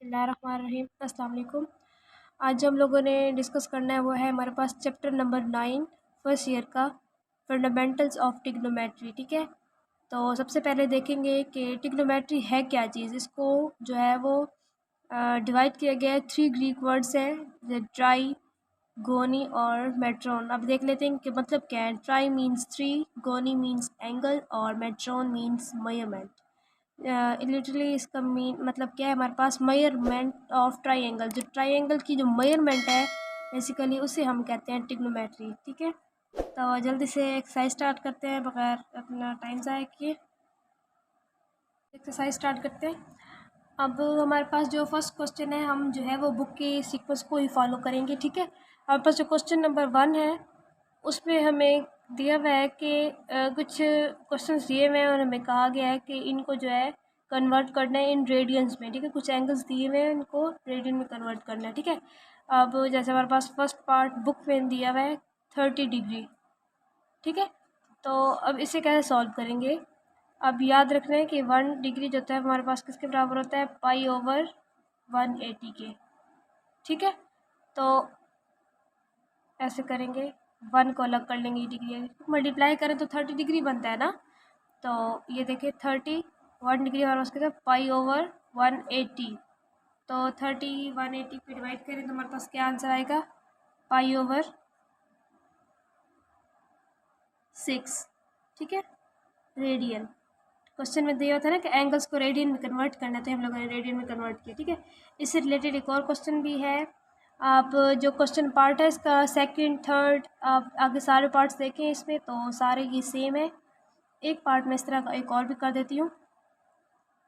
बिस्मिल्लाहिर्रहमानिर्रहीम। अस्सलाम वालेकुम। आज जो हम लोगों ने डिस्कस करना है वो है हमारे पास चैप्टर नंबर 9 फर्स्ट ईयर का फंडामेंटल्स ऑफ टिग्नोमेट्री। ठीक है, तो सबसे पहले देखेंगे कि टिग्नोमेट्री है क्या चीज़। इसको जो है वो डिवाइड किया गया है 3 ग्रीक वर्ड्स हैं, ट्राई, गोनी और मेट्रोन। अब देख लेते हैं कि मतलब क्या है। ट्राई मीन्स 3, गोनी मीन्स एंगल और मेट्रोन मीन्स मेजरमेंट। लिटरली इसका मीन मतलब क्या है, हमारे पास मेजरमेंट ऑफ ट्राइंगल, जो ट्राइंगल की जो मेजरमेंट है बेसिकली उसे हम कहते हैं टिग्नोमेट्री। ठीक है, तो जल्दी से एक्सरसाइज स्टार्ट करते हैं बगैर अपना टाइम ज़ाया किए। एक्सरसाइज स्टार्ट करते हैं। अब हमारे पास जो फर्स्ट क्वेश्चन है, हम जो है वो बुक के सीक्वेंस को ही फॉलो करेंगे। ठीक है, हमारे पास जो क्वेश्चन नंबर 1 है उसमें हमें दिया हुआ है कि कुछ क्वेश्चंस दिए हुए हैं और हमें कहा गया है कि इनको जो है कन्वर्ट करना है इन रेडियंस में। ठीक है, कुछ एंगल्स दिए हुए हैं, इनको रेडियन में कन्वर्ट करना है। ठीक है, अब जैसे हमारे पास फर्स्ट पार्ट बुक में दिया हुआ है 30 डिग्री। ठीक है, तो अब इसे कैसे सॉल्व करेंगे। अब याद रखना है कि 1 डिग्री जो होता है हमारे पास किसके बराबर होता है, पाई ओवर 180 के। ठीक है, तो ऐसे करेंगे, 1 को अलग कर लेंगे, डिग्री मल्टीप्लाई करें तो 30 डिग्री बनता है ना। तो ये देखिए 1 डिग्री हमारे पास कितना, पाई ओवर 180। तो 30 180 पे डिवाइड करें तो हमारे पास क्या आंसर आएगा, पाई ओवर 6। ठीक है, रेडियन। क्वेश्चन में दिया होता है ना कि एंगल्स को रेडियन में कन्वर्ट करना, तो हम लोगों ने रेडियन में कन्वर्ट किया। ठीक है, इससे रिलेटेड एक और क्वेश्चन भी है। आप जो क्वेश्चन पार्ट है इसका सेकंड थर्ड आप आगे सारे पार्ट्स देखें इसमें, तो सारे ये सेम है। एक पार्ट में इस तरह का एक और भी कर देती हूँ,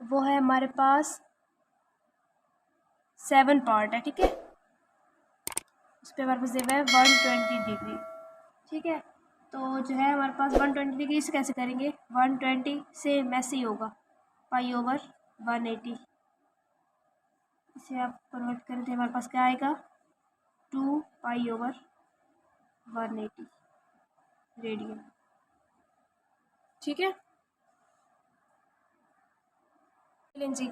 वो है हमारे पास 7 पार्ट है। ठीक है, उस पर हमारे पास दिया हुआ है 120 डिग्री। ठीक है, तो जो है हमारे पास 120 डिग्री से कैसे करेंगे, 120 से ऐसे ही होगा पाई ओवर 180। इसे आप कन्वर्ट करें तो हमारे पास क्या आएगा, 2 पाई ओवर 180 रेडियन। ठीक है, चलें जी।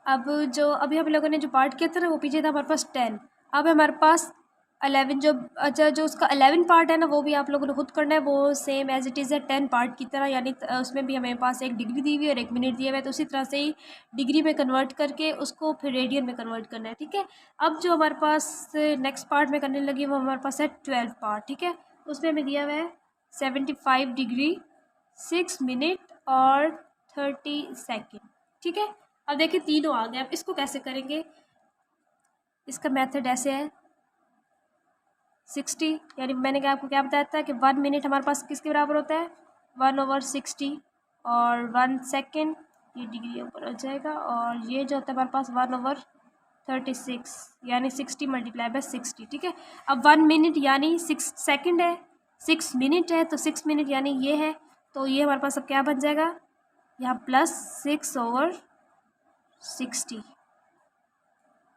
अब जो अभी हम लोगों ने जो पार्ट किया था ना वो पीछे था हमारे पास 10। अब हमारे पास 11 जो अच्छा जो उसका 11 पार्ट है ना वो भी आप लोगों ने खुद करना है, वो सेम एज इट इज़ है 10 पार्ट की तरह। यानी उसमें भी हमें पास एक डिग्री दी हुई है और 1 मिनट दिया हुआ है, तो उसी तरह से ही डिग्री में कन्वर्ट करके उसको फिर रेडियन में कन्वर्ट करना है। ठीक है, अब जो हमारे पास नेक्स्ट पार्ट में करने लगी वो हमारे पास है 12 पार्ट। ठीक है, उसमें हमें दिया हुआ है 75 डिग्री 6 मिनट और 30 सेकेंड। ठीक है, अब देखिए तीनों आ गए। अब इसको कैसे करेंगे, इसका मेथड ऐसे है 60, यानी मैंने क्या आपको क्या बताया था कि 1 मिनट हमारे पास किसके बराबर होता है, 1/60 और 1 सेकेंड ये डिग्री ऊपर हो जाएगा, और ये जो होता है हमारे पास 1/36 यानी 60 मल्टीप्लाई बाय 60। ठीक है, अब 1 मिनट यानी 6 सेकेंड है, 6 मिनट है तो 6 मिनट यानी ये है, तो ये हमारे पास अब क्या बन जाएगा, यहाँ प्लस 6/60।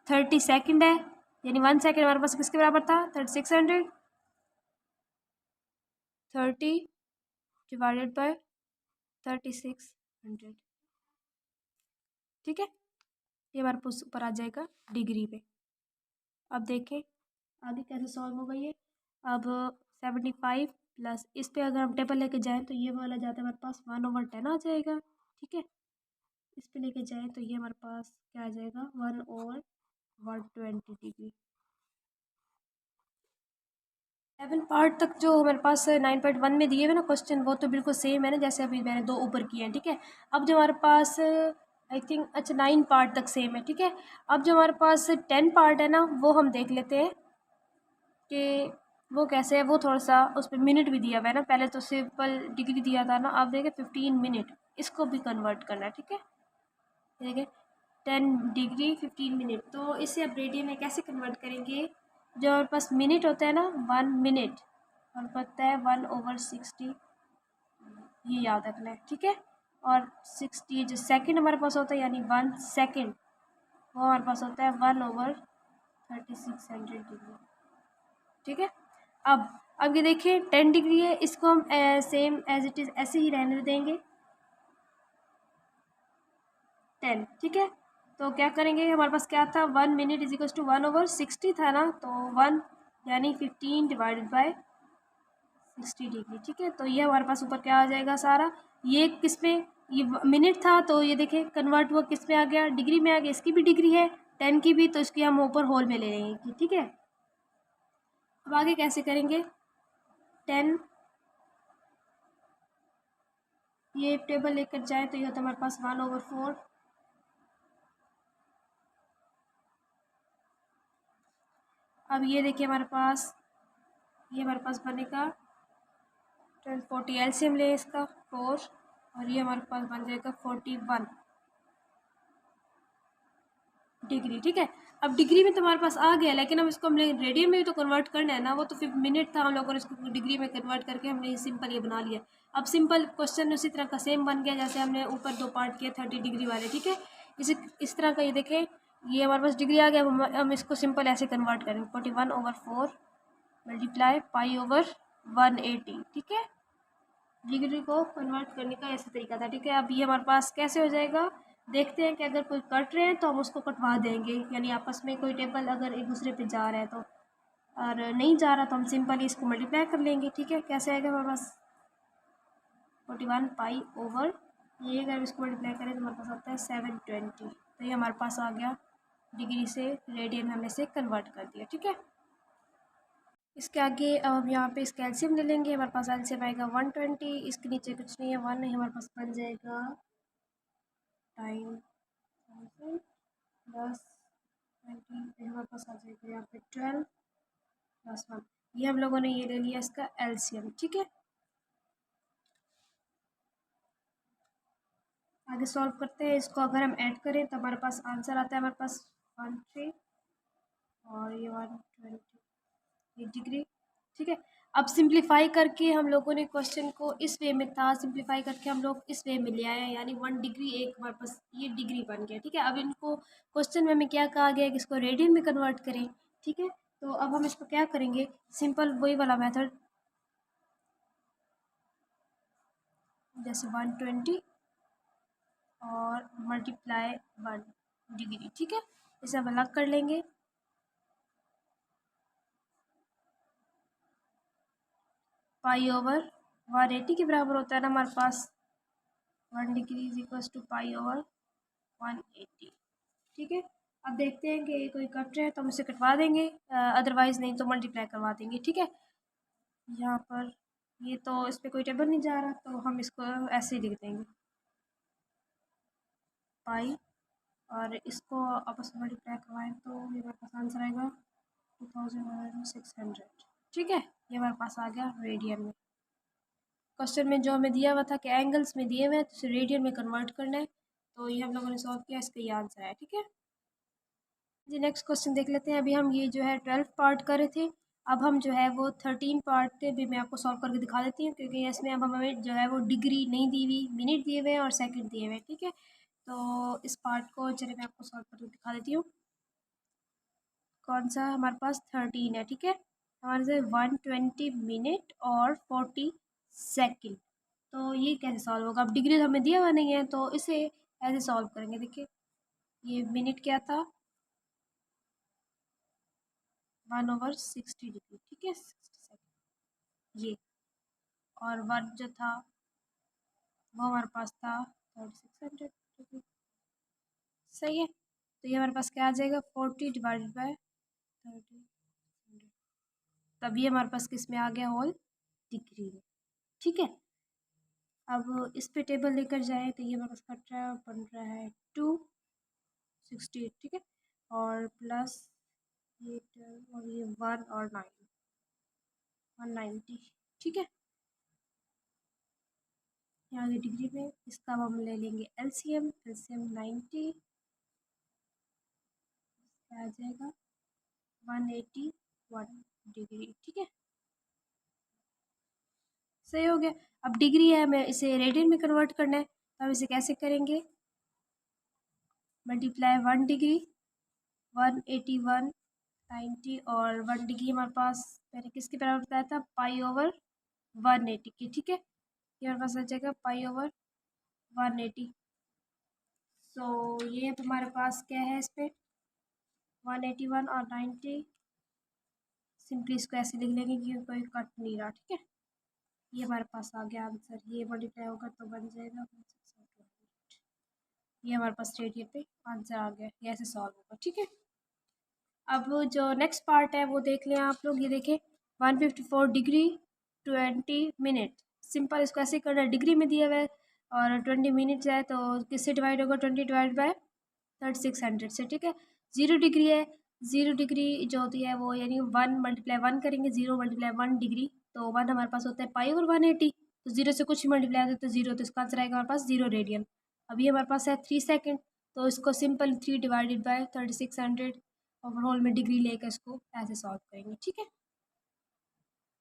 30 सेकेंड है यानी 1 सेकेंड हमारे पास किसके बराबर था, 3600। 30 डिवाइडेड बाय 3600। ठीक है, ये हमारे पास ऊपर आ जाएगा डिग्री पे। अब देखें आगे कैसे सॉल्व होगा ये। अब 75 प्लस इस पे अगर हम टेबल लेके जाएं तो ये वाला जाता है हमारे पास 1/10 आ जाएगा। ठीक है, इस पे लेके जाएं तो ये हमारे पास क्या आ जाएगा, 1/120 डिग्री। 7 पार्ट तक जो हमारे पास 9.1 में दिए हुए ना क्वेश्चन, वो तो बिल्कुल सेम है ना जैसे अभी मैंने 2 ऊपर किए हैं। ठीक है, अब जो हमारे पास आई थिंक अच्छा 9 पार्ट तक सेम है। ठीक है, अब जो हमारे पास 10 पार्ट है ना वो हम देख लेते हैं कि वो कैसे है। वो थोड़ा सा उस पर मिनट भी दिया हुआ है ना, पहले तो सिंपल डिग्री दिया था ना, अब देखें 15 मिनट, इसको भी कन्वर्ट करना है। ठीक है, देखिए 10 डिग्री 15 मिनट, तो इसे आप रेडियन में कैसे कन्वर्ट करेंगे। जो हमारे पास मिनट होता है ना, 1 मिनट और पता है 1/60, ये याद रखना है। ठीक है, और 60 जो सेकंड हमारे पास होता है यानी 1 सेकंड, वो हमारे पास होता है 1/3600 डिग्री। ठीक है, अब ये देखिए 10 डिग्री है, इसको हम सेम एज इट इज़ ऐसे ही रहने देंगे 10। ठीक है, तो क्या करेंगे, हमारे पास क्या था, 1 मिनट इज इक्वल टू 1/60 था ना, तो 1 यानी 15 डिवाइडेड बाय 60 डिग्री। ठीक है, तो ये हमारे पास ऊपर क्या आ जाएगा सारा, ये किस में, ये मिनट था तो ये देखें कन्वर्ट हुआ किस में आ गया, डिग्री में आ गया। इसकी भी डिग्री है 10 की भी, तो इसकी हम ऊपर होल में ले लेंगे। ठीक है, अब आगे कैसे करेंगे, 10 ये टेबल लेकर जाए तो ये होता है हमारे पास 1/4। अब ये देखिए हमारे पास, ये हमारे पास बनेगा 1240, एलसीएम ले इसका 4, और ये हमारे पास बन जाएगा 41 डिग्री। ठीक है, अब डिग्री में तो हमारे पास आ गया, लेकिन अब इसको हमने रेडियन में भी तो कन्वर्ट करना है ना, वो तो फिर मिनट था, हम लोगों ने इसको डिग्री में कन्वर्ट करके हमने सिंपल ये बना लिया। अब सिंपल क्वेश्चन उसी तरह का सेम बन गया जैसे हमने ऊपर 2 पार्ट किए 30 डिग्री वाले। ठीक है, इस तरह का ये देखें, ये हमारे पास डिग्री आ गया। अब हम इसको सिंपल ऐसे कन्वर्ट करेंगे, 41/4 मल्टीप्लाई π/180। ठीक है, डिग्री को कन्वर्ट करने का ऐसा तरीका था। ठीक है, अब ये हमारे पास कैसे हो जाएगा, देखते हैं कि अगर कोई कट रहे हैं तो हम उसको कटवा देंगे, यानी आपस में कोई टेबल अगर एक दूसरे पे जा रहा है तो, और नहीं जा रहा तो हम सिंपली इसको मल्टीप्लाई कर लेंगे। ठीक है, कैसे आएगा हमारे पास 41 π/, ये अगर इसको मल्टीप्लाई करें तो हमारे पास आता है 720। तो ये हमारे पास आ गया, डिग्री से रेडियन हमने से कन्वर्ट कर दिया। ठीक है, इसके आगे अब हम यहाँ पे इसका एलसीएम ले लेंगे। हमारे पास एलसीएम आएगा 120, इसके नीचे कुछ नहीं है, 1 नहीं, हमारे पास बन जाएगा 9,000 प्लस 20, हमारे पास आ जाएगा यहाँ पे 12 प्लस 1। ये हम लोगों ने ये ले लिया इसका एलसीएम। ठीक है, आगे सॉल्व करते हैं इसको। अगर हम ऐड करें तो हमारे पास आंसर आता है हमारे पास 13 और ये 120 ये डिग्री। ठीक है, अब सिंप्लीफाई करके हम लोगों ने क्वेश्चन को इस वे में था, सिंप्लीफाई करके हम लोग इस वे में ले आए, यानी 1 डिग्री एक हमारे पास ये डिग्री बन गया। ठीक है, अब इनको क्वेश्चन में हमें क्या कहा गया कि इसको रेडियन में कन्वर्ट करें। ठीक है, तो अब हम इसको क्या करेंगे, सिंपल वही वाला मेथड, जैसे 120 और मल्टीप्लाई 1 डिग्री। ठीक है, इसे हम अलग कर लेंगे। π/180 के बराबर होता है ना हमारे पास, 1 डिग्री इज इक्वल टू π/180। ठीक है, अब देखते हैं कि कोई कट रहा है तो हम इसे कटवा देंगे, अदरवाइज़ नहीं तो मल्टीप्लाई करवा देंगे। ठीक है, यहाँ पर ये तो इस पर कोई टेबल नहीं जा रहा तो हम इसको ऐसे ही लिख देंगे पाई, और इसको आपस में मल्टीप्लाई करवाएं तो ये हमारे पास आंसर आएगा 2600। ठीक है, ये हमारे पास आ गया रेडियन में। क्वेश्चन में जो हमें दिया हुआ था कि एंगल्स में दिए हुए हैं तो उसे रेडियन में कन्वर्ट करना है, तो ये हम लोगों ने सॉल्व किया, इसका ये आंसर है। ठीक है जी, नेक्स्ट क्वेश्चन देख लेते हैं। अभी हम ये जो है 12 पार्ट कर रहे थे, अब हम जो है वो 13 पार्ट थे, भी मैं आपको सॉल्व करके दिखा देती हूँ, क्योंकि इसमें अब हमें जो है वो डिग्री नहीं दी हुई, मिनट दिए हुए हैं और सेकंड दिए हुए हैं। ठीक है, तो इस पार्ट को चलिए मैं आपको सॉल्व करके दिखा देती हूँ। कौन सा, हमारे पास 13 है। ठीक है, हमारे से 120 मिनट और 40 सेकेंड, तो ये कैसे सॉल्व होगा, अब डिग्री हमें दिया हुआ नहीं है तो इसे ऐसे सॉल्व करेंगे। देखिए, ये मिनट क्या था, 1/60 डिग्री। ठीक है, 60 सेकेंड ये, और वन जो था वो हमारे पास था 3600 डिग्री। सही है, तो ये हमारे पास क्या आ जाएगा, 40 डिवाइडेड बाय 30, तब ये हमारे पास किस में आ गया, होल डिग्री में। ठीक है, अब इस पे टेबल लेकर जाए तो ये हमारे पास कट रहा है, बन रहा है 268। ठीक है, और प्लस ये 12 और ये 1 और 9, 190। ठीक है, यहाँ की डिग्री में इसका हम ले लेंगे एलसीएम, एलसीएम 90 आ जाएगा 181 डिग्री। ठीक है, सही हो गया। अब डिग्री है, हमें इसे रेडियन में कन्वर्ट करना है, तो हम इसे कैसे करेंगे, मल्टीप्लाई 1 डिग्री 181 90 और 1 डिग्री हमारे पास मैंने किसके बराबर बताया था, π/180 की। ठीक है, ये हमारे पास आ जाएगा π/180। सो ये हमारे पास क्या है इस पर 181 और 90, सिंपली इसको ऐसे लिख लेंगे कि कोई कट नहीं रहा, ठीक है। ये हमारे पास आ गया आंसर, ये मल्टीप्लाई होगा तो बन जाएगा 1628। ये हमारे पास रेडियन पे आंसर आ गया, ये ऐसे सॉल्व होगा, ठीक है। अब जो नेक्स्ट पार्ट है वो देख लें आप लोग, ये देखें 154 डिग्री 20 मिनट। सिंपल इसको ऐसे करना है, डिग्री में दिया हुआ है और 20 मिनट्स है तो किससे डिवाइड होगा, 20 डिवाइड बाय 3600 से, ठीक है। 0 डिग्री है, 0 डिग्री जो होती है वो यानी 1 × 1 करेंगे, 0 × 1 डिग्री, तो 1 हमारे पास होता है पाई और 180, तो 0 से कुछ मल्टीप्लाई होता है तो 0, तो इसका आंसर आएगा हमारे पास 0 रेडियन। अभी हमारे पास है 3 सेकेंड, तो इसको सिंपल 3 डिवाइडेड बाय 3600 ओवरऑल में डिग्री लेकर इसको ऐसे सॉल्व करेंगे, ठीक है।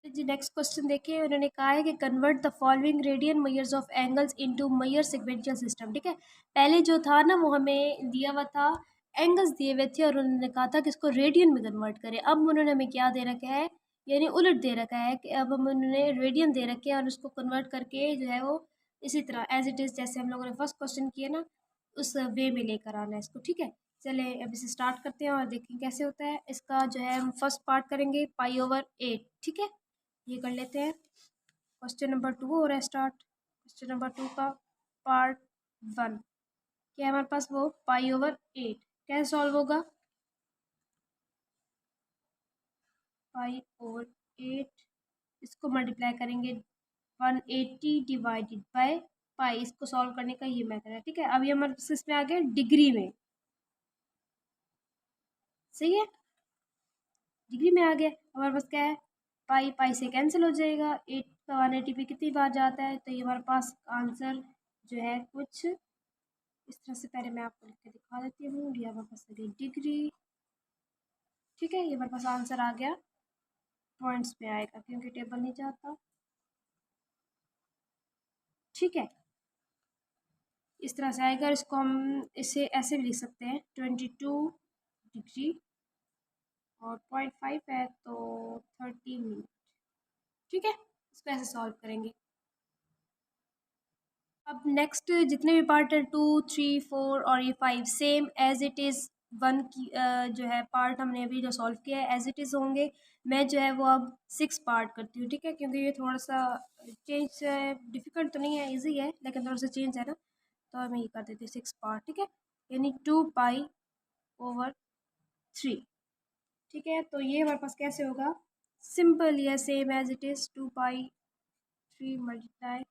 जी नेक्स्ट क्वेश्चन देखिए, उन्होंने कहा है कि convert the following radian measures of angles into measure sequential system, ठीक है। पहले जो था ना वो हमें दिया हुआ था, एंगल्स दिए हुए थे और उन्होंने कहा था कि इसको रेडियन में कन्वर्ट करें। अब उन्होंने हमें क्या दे रखा है, यानी उलट दे रखा है कि अब हम उन्होंने रेडियन दे रखे हैं और उसको कन्वर्ट करके जो है वो इसी तरह एज इट इज़ जैसे हम लोगों ने फर्स्ट क्वेश्चन किया ना उस वे में लेकर आना है इसको, ठीक है। चले अब इसे स्टार्ट करते हैं और देखें कैसे होता है। इसका जो है हम फर्स्ट पार्ट करेंगे पाई/8, ठीक है, ये कर लेते हैं। क्वेश्चन नंबर 2 हो रहा है स्टार्ट। क्वेश्चन नंबर 2 का पार्ट 1 क्या है हमारे पास, वो पाई/8 कैसे सॉल्व होगा, पाई/8 इसको मल्टीप्लाई करेंगे 180 डिवाइडेड बाय पाई, इसको सॉल्व करने का ये मेथड है, ठीक है। अभी हमारे पास इसमें आ गया डिग्री में, सही है, डिग्री में आ गया। हमारे पास क्या है, पाई पाई से कैंसिल हो जाएगा, 8 का 180 पे कितनी बार जाता है, तो ये हमारे पास आंसर जो है कुछ इस तरह से। पहले मैं आपको लिख के दिखा देती हूँ, ये हमारे पास आ गई डिग्री, ठीक है। ये हमारे पास आंसर आ गया, पॉइंट्स में आएगा क्योंकि टेबल नहीं जाता, ठीक है। इस तरह से आएगा, इसको हम इसे ऐसे भी लिख सकते हैं 22 डिग्री और 0.5 है तो 30 मिनट, ठीक है। इसको ऐसे सॉल्व करेंगे। अब नेक्स्ट जितने भी पार्ट है 2, 3, 4 और ये 5 same as it is, one की जो है पार्ट हमने अभी जो सॉल्व किया है एज इट इज़ होंगे। मैं जो है वो अब 6 पार्ट करती हूँ, ठीक है, क्योंकि ये थोड़ा सा चेंज डिफ़िकल्ट तो नहीं है, इजी है, लेकिन थोड़ा सा चेंज है ना, तो मैं ये कर देती हूँ 6 पार्ट, ठीक है। यानी 2 पाई/3, ठीक है। तो ये हमारे पास कैसे होगा, सिंपल या सेम एज इट इज़ 2 पाई/3 मल्टीप्लाई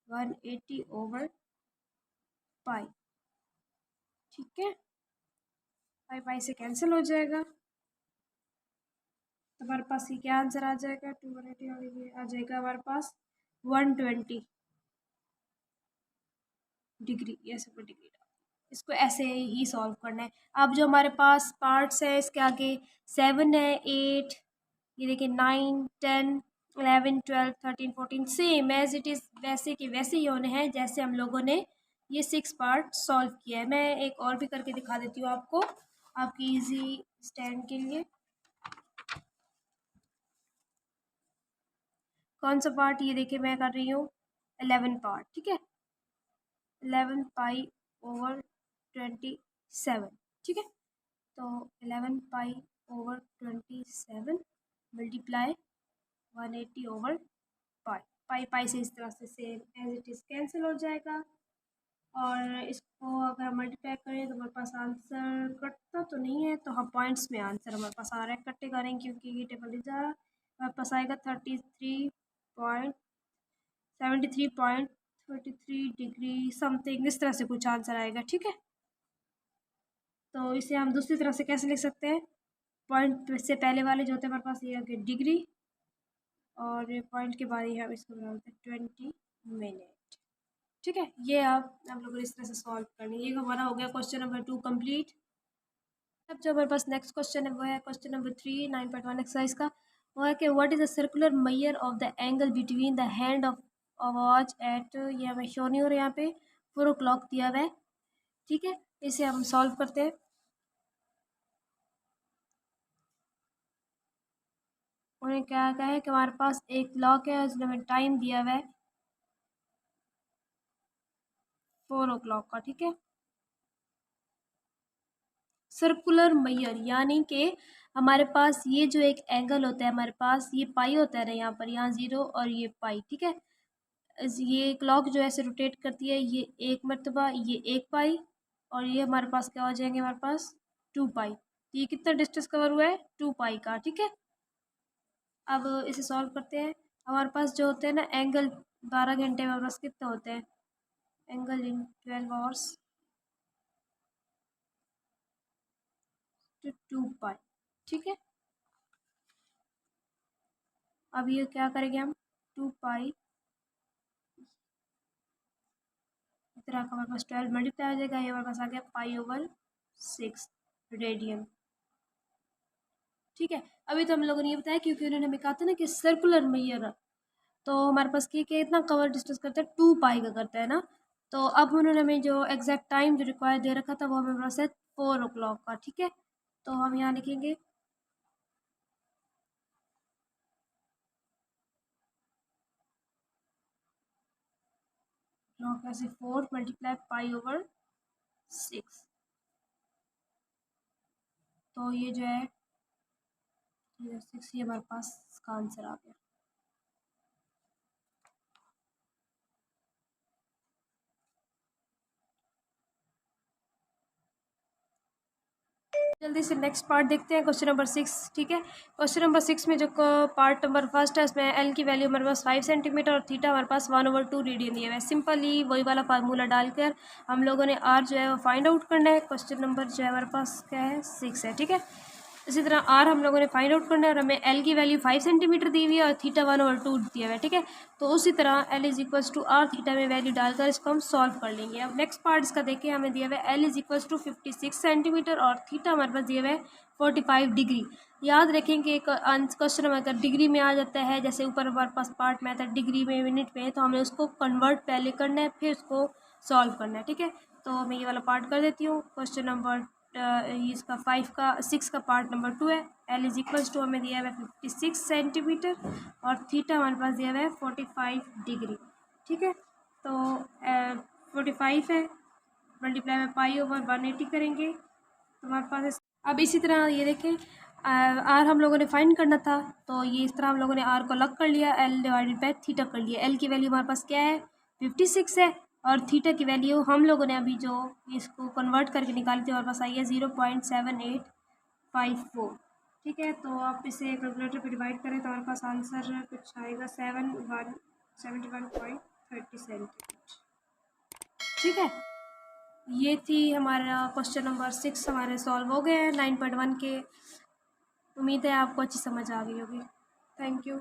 180/पाई, ठीक है। पाई पाई से कैंसिल हो जाएगा, तो हमारे पास ये क्या आंसर आ जाएगा, 280 और ये आ जाएगा हमारे पास 120 डिग्री, ये सब डिग्री। इसको ऐसे ही सॉल्व करना है। अब जो हमारे पास पार्ट्स है इसके आगे 7 है, 8, ये देखिए 9, 10, 11, 12, 13, 14 सेम एज इट इज़ वैसे के वैसे ही होने हैं जैसे हम लोगों ने ये 6 पार्ट सॉल्व किया है। मैं एक और भी करके दिखा देती हूँ आपको, आपकी इजी स्टैंड के लिए। कौन सा पार्ट, ये देखिए मैं कर रही हूँ 11 पार्ट, ठीक है, 11 पाई/27, ठीक है। तो 11 पाई/27 मल्टीप्लाई 180/पाई, पाई पाई से इस तरह से same as it is cancel हो जाएगा। और इसको अगर हम मल्टीप्लाई करें तो हमारे पास आंसर कटता तो नहीं है, तो हम पॉइंट्स में आंसर हमारे पास आ रहा है, कटेगा नहीं क्योंकि ये टेबल नहीं जा रहा। हमारे पास आएगा 73.73 डिग्री समथिंग, इस तरह से कुछ आंसर आएगा, ठीक है। तो इसे हम दूसरी तरह से कैसे लिख सकते हैं, पॉइंट से पहले वाले जो होते हैं हमारे पास ये आ गए डिग्री और पॉइंट के बाद ही हम इसको बनाते हैं 20 मिनट, ठीक है। ये आप लोगों ने इस तरह से सॉल्व करनी है। ये हमारा हो गया क्वेश्चन नंबर 2 कंप्लीट। अब जो हमारे पास नेक्स्ट क्वेश्चन है वो है क्वेश्चन नंबर 3 9.1 एक्सरसाइज का। वो है कि what is the circular measure of the angle between the hand of watch at, ये हमें शो नहीं हो रहा है यहाँ पे, 4 o'clock दिया हुआ है, ठीक है। इसे हम सॉल्व करते हैं। उन्हें क्या कहा है कि हमारे पास एक क्लॉक है उसमें हमें टाइम दिया हुआ है 4 o'clock का, ठीक है। सर्कुलर मेजर, यानी कि हमारे पास ये जो एक एंगल होता है, हमारे पास ये पाई होता है ना, यहाँ पर, यहाँ 0 और ये पाई, ठीक है। ये क्लॉक जो है ऐसे रोटेट करती है, ये 1 मरतबा, ये 1 पाई, और ये हमारे पास क्या हो जाएंगे, हमारे पास 2 पाई। तो ये कितना डिस्टेंस कवर हुआ है, 2 पाई का, ठीक है। अब इसे सॉल्व करते हैं। हमारे पास जो होते हैं ना एंगल, 12 घंटे में हमारे पास कितने होते हैं, एंगल इन 12 आवर्स टू 2 पाई, ठीक है। अब ये क्या करेंगे हम, 2 पाई, इस तरह का हमारे पास 12 मल्टीप्लाई हो जाएगा, ये हमारे पास आ गया पाई/6 रेडियन, ठीक है। अभी तो हम लोगों ने ये बताया क्योंकि उन्होंने हमें कहा था ना कि सर्कुलर मेजर, तो हमारे पास ये कितना कवर डिस्टेंस करता है, 2 पाई का करता है ना। तो अब उन्होंने हमें जो एग्जैक्ट टाइम जो रिक्वायर दे रखा था वो हमें पास है 4 o'clock का, ठीक है। तो हम यहाँ लिखेंगे क्लॉक ऐसे 4 मल्टीप्लाई पाई/6, तो ये जो है 6, ये हमारे पास इसका आंसर आ गया। जल्दी से नेक्स्ट पार्ट देखते हैं, क्वेश्चन नंबर 6, ठीक है। क्वेश्चन नंबर 6 में जो पार्ट नंबर फर्स्ट है उसमें एल की वैल्यू हमारे पास 5 सेंटीमीटर और थीटा हमारे पास 1/2 रेडियन दिया हुआ है। सिंपली वही वाला फार्मूला डालकर हम लोगों ने आर जो है वो फाइंड आउट करना है। क्वेश्चन नंबर जो है हमारे पास क्या है, 6 है, ठीक है। इसी तरह आर हम लोगों ने फाइंड आउट करना है और हमें एल की वैल्यू 5 सेंटीमीटर दी हुई है और थीटा 1/2 दिया हुआ है, ठीक है। तो उसी तरह L is equals to R, theta में वैल्यू डालकर इसको हम सॉल्व कर लेंगे। अब नेक्स्ट पार्ट इसका देखिए, हमें दिया हुआ है L is equals to 56 centimetre और थीटा हमारे पास दिया हुआ है 45 डिग्री। याद रखें कि एक क्वेश्चन में अगर डिग्री में आ जाता है, जैसे ऊपर हमारे पास पार्ट में आता है डिग्री में, मिनट में, तो हमें उसको कन्वर्ट पहले करना है फिर उसको सॉल्व करना है, ठीक है। तो मैं ये वाला पार्ट कर देती हूँ। क्वेश्चन नंबर इसका 6 का पार्ट नंबर 2 है। एल इज इक्वल्स टू हमें दिया हुआ है 56 सेंटीमीटर और थीटा हमारे पास दिया हुआ है 45 डिग्री, ठीक है। तो 45 है, मल्टीप्लाई में पाई/180 करेंगे तो हमारे पास अब इसी तरह ये देखें, आर हम लोगों ने फाइंड करना था, तो ये इस तरह हम लोगों ने आर को अलग कर लिया, एल डिवाइडेड बाय थीटा कर लिया। एल की वैल्यू हमारे पास क्या है, 56 है, और थीटा की वैल्यू हम लोगों ने अभी जो इसको कन्वर्ट करके निकाली थी हमारे पास आई है 0.7854, ठीक है। तो आप इसे कैलकुलेटर पे डिवाइड करें तो हमारे पास आंसर कुछ आएगा 71.30 सेंटीमीटर, ठीक है। ये थी हमारा क्वेश्चन नंबर 6 हमारे सॉल्व हो गए हैं 9.1 के। उम्मीद है आपको अच्छी समझ आ गई होगी। Thank you.